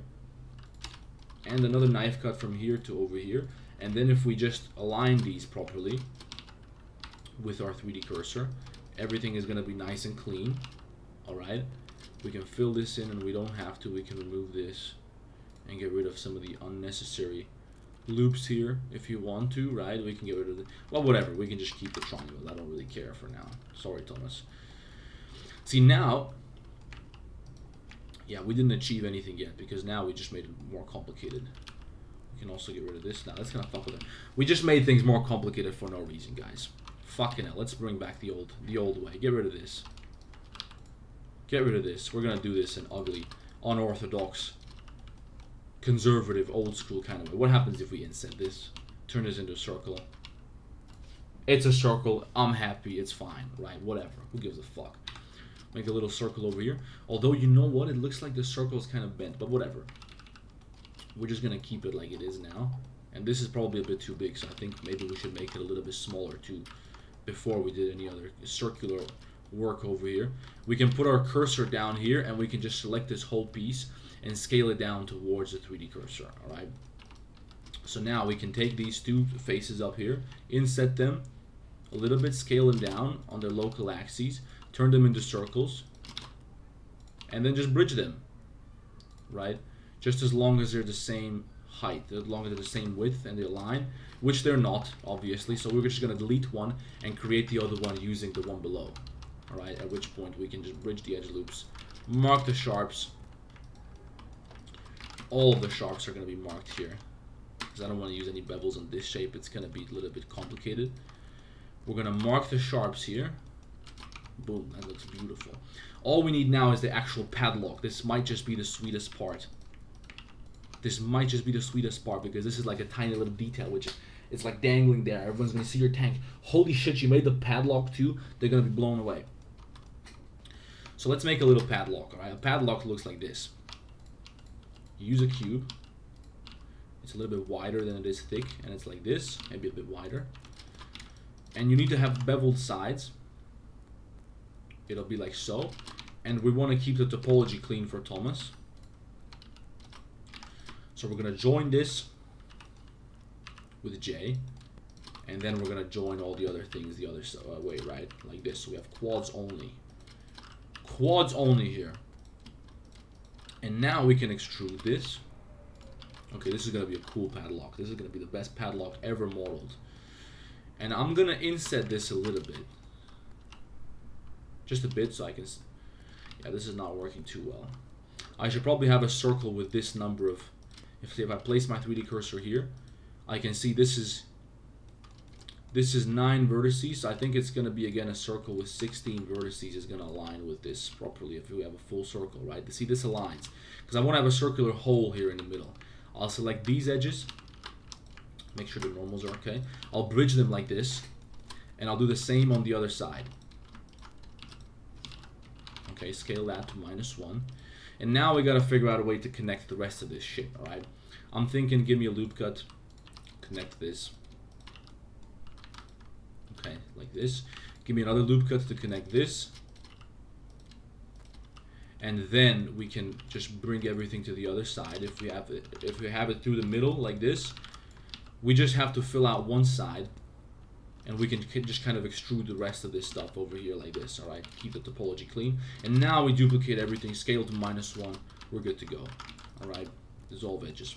and another knife cut from here to over here. And then if we just align these properly with our 3D cursor, everything is going to be nice and clean. All right, we can fill this in, and we don't have to. We can remove this and get rid of some of the unnecessary loops here if you want to, right? We can get rid of it. Well, whatever. We can just keep the triangle. I don't really care for now. Sorry, Thomas. See, now, yeah, we didn't achieve anything yet because now we just made it more complicated. We can also get rid of this. Now, that's gonna fuck with it. We just made things more complicated for no reason, guys. Fucking hell. Let's bring back the old way. Get rid of this. Get rid of this. We're gonna do this in ugly, unorthodox, conservative, old school kind of way. What happens if we inset this? Turn this into a circle. It's a circle. I'm happy. It's fine, right? Whatever. Who gives a fuck? Make a little circle over here. Although, you know what? It looks like the circle is kind of bent, but whatever. We're just going to keep it like it is now. And this is probably a bit too big, so I think maybe we should make it a little bit smaller too before we did any other circular work over here. We can put our cursor down here, and we can just select this whole piece and scale it down towards the 3D cursor, alright? So now we can take these two faces up here, inset them a little bit, scale them down on their local axes, turn them into circles, and then just bridge them, right? Just as long as they're the same height, as long as they're the same width and they align, which they're not, obviously, so we're just going to delete one and create the other one using the one below, alright? At which point we can just bridge the edge loops, mark the sharps. All of the sharps are going to be marked here. because I don't want to use any bevels on this shape. It's going to be a little bit complicated. We're going to mark the sharps here. Boom, that looks beautiful. All we need now is the actual padlock. This might just be the sweetest part. This might just be the sweetest part because this is like a tiny little detail, which it's like dangling there. Everyone's going to see your tank. Holy shit, you made the padlock too? They're going to be blown away. So let's make a little padlock, alright? A padlock looks like this. You use a cube. It's a little bit wider than it is thick, and it's like this, maybe a bit wider. And you need to have beveled sides. It'll be like so. And we want to keep the topology clean for Thomas. So we're going to join this with J. And then we're going to join all the other things the other way, right? Like this. So we have quads only. Quads only here. And now we can extrude this. Okay, this is going to be a cool padlock. This is going to be the best padlock ever modeled. And I'm going to inset this a little bit. Just a bit so I can... Yeah, this is not working too well. I should probably have a circle with this number of... If I place my 3D cursor here, I can see this is 9 vertices. So I think it's going to be, again, a circle with 16 vertices is going to align with this properly if we have a full circle, right? To see this aligns. Because I want to have a circular hole here in the middle. I'll select these edges. Make sure the normals are okay. I'll bridge them like this. And I'll do the same on the other side. Okay, scale that to -1. And now we got to figure out a way to connect the rest of this shit, alright? I'm thinking, give me a loop cut. Connect this. Okay, like this. Give me another loop cut to connect this. And then we can just bring everything to the other side. If we have it through the middle like this, we just have to fill out one side, and we can just kind of extrude the rest of this stuff over here like this. All right, keep the topology clean. And now we duplicate everything, scale to -1. We're good to go. All right, dissolve edges.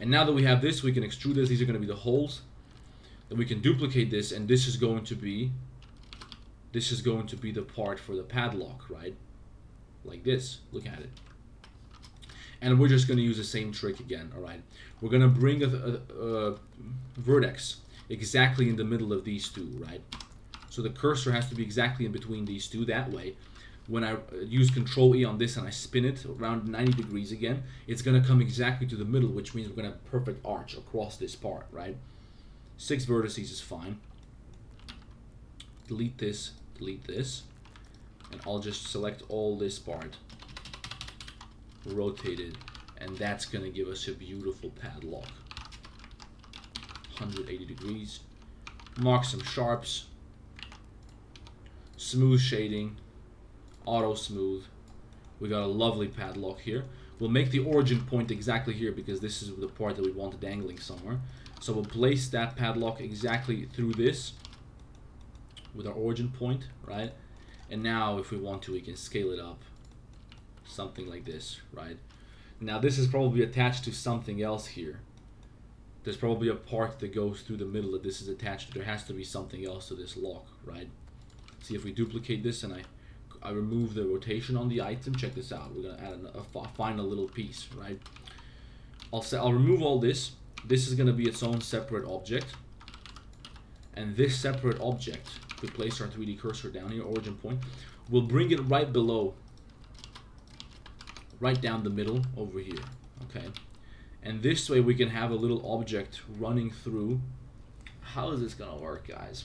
And now that we have this, we can extrude this. These are going to be the holes. Then we can duplicate this, and this is going to be the part for the padlock, right? Like this. Look at it. And we're just going to use the same trick again. All right, we're going to bring a vertex exactly in the middle of these two, right? So the cursor has to be exactly in between these two. That way, when I use Control E on this and I spin it around 90 degrees again, it's going to come exactly to the middle, which means we're going to have a perfect arch across this part, right? 6 vertices is fine. Delete this, and I'll just select all this part, rotate it, and that's going to give us a beautiful padlock. 180 degrees. Mark some sharps. Smooth shading. Auto smooth. We got a lovely padlock here. We'll make the origin point exactly here because this is the part that we want dangling somewhere. So we'll place that padlock exactly through this with our origin point, right? And now if we want to, we can scale it up. Something like this, right? Now this is probably attached to something else here. There's probably a part that goes through the middle that this is attached to. There has to be something else to this lock, right? See, if we duplicate this and I remove the rotation on the item, check this out. We're gonna add a final little piece, right? I'll remove all this. This is gonna be its own separate object. And this separate object, we place our 3D cursor down here, origin point. We'll bring it right below, right down the middle over here, okay? And this way we can have a little object running through. How is this gonna work, guys?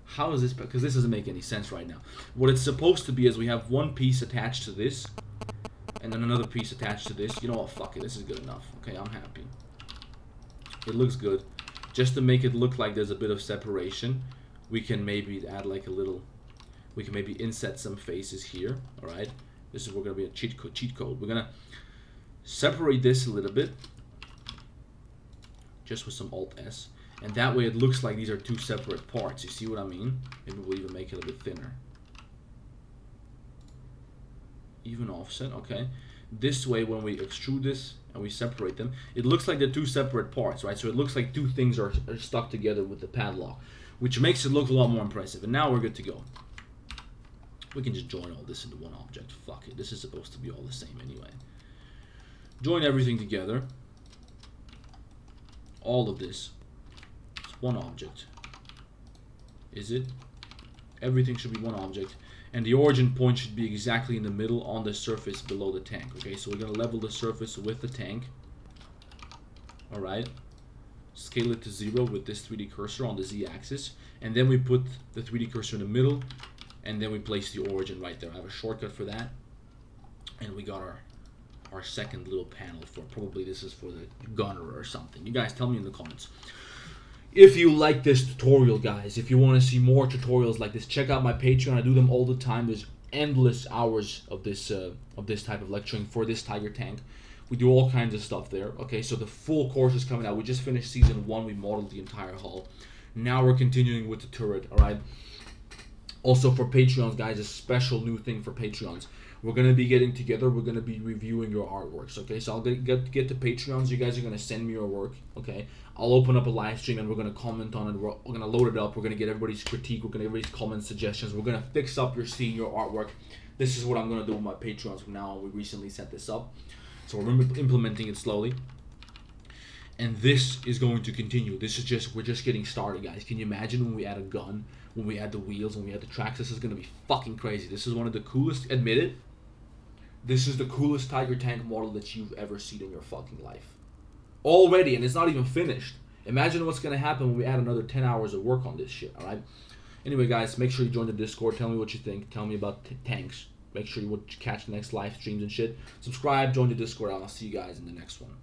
How is this? Because this doesn't make any sense right now. What it's supposed to be is we have one piece attached to this, and then another piece attached to this. You know what? Fuck it. This is good enough. Okay, I'm happy. It looks good. Just to make it look like there's a bit of separation, we can maybe add like a little. We can maybe inset some faces here. All right. This is gonna be a cheat code. We're gonna separate this a little bit, just with some Alt-S, and that way it looks like these are two separate parts. You see what I mean? Maybe we'll even make it a bit thinner. Even offset, okay. This way, when we extrude this and we separate them, it looks like they're two separate parts, right? So it looks like two things are stuck together with the padlock, which makes it look a lot more impressive. And now we're good to go. We can just join all this into one object. Fuck it. This is supposed to be all the same anyway. join everything together. All of this is one object. Is it? Everything should be one object. And the origin point should be exactly in the middle on the surface below the tank. Okay, so we're going to level the surface with the tank. Alright. Scale it to 0 with this 3D cursor on the Z-axis. And then we put the 3D cursor in the middle. And then we place the origin right there. I have a shortcut for that. And we got our second little panel for, probably this is for the gunner or something. You guys tell me in the comments. If you like this tutorial, guys, if you want to see more tutorials like this, check out my Patreon. I do them all the time. There's endless hours of this type of lecturing for this Tiger tank. We do all kinds of stuff there. Okay, so the full course is coming out. We just finished season 1. We modeled the entire hull. Now we're continuing with the turret. All right. Also for Patreons, guys, a special new thing for Patreons. We're going to be getting together. We're going to be reviewing your artworks, okay? So I'll get to Patreons. You guys are going to send me your work, okay? I'll open up a live stream and we're going to comment on it. We're going to load it up. We're going to get everybody's critique. We're going to get everybody's comments, suggestions. We're going to fix up your scene, your artwork. This is what I'm going to do with my Patreons from now on. We recently set this up. So we're implementing it slowly. And this is going to continue. This is we're just getting started, guys. Can you imagine when we add a gun, when we add the wheels, when we add the tracks? This is going to be fucking crazy. This is one of the coolest, admit it. This is the coolest Tiger tank model that you've ever seen in your fucking life. Already, and it's not even finished. Imagine what's going to happen when we add another 10 hours of work on this shit, alright? Anyway, guys, make sure you join the Discord. Tell me what you think. Tell me about tanks. Make sure you catch the next live streams and shit. Subscribe, join the Discord, and I'll see you guys in the next one.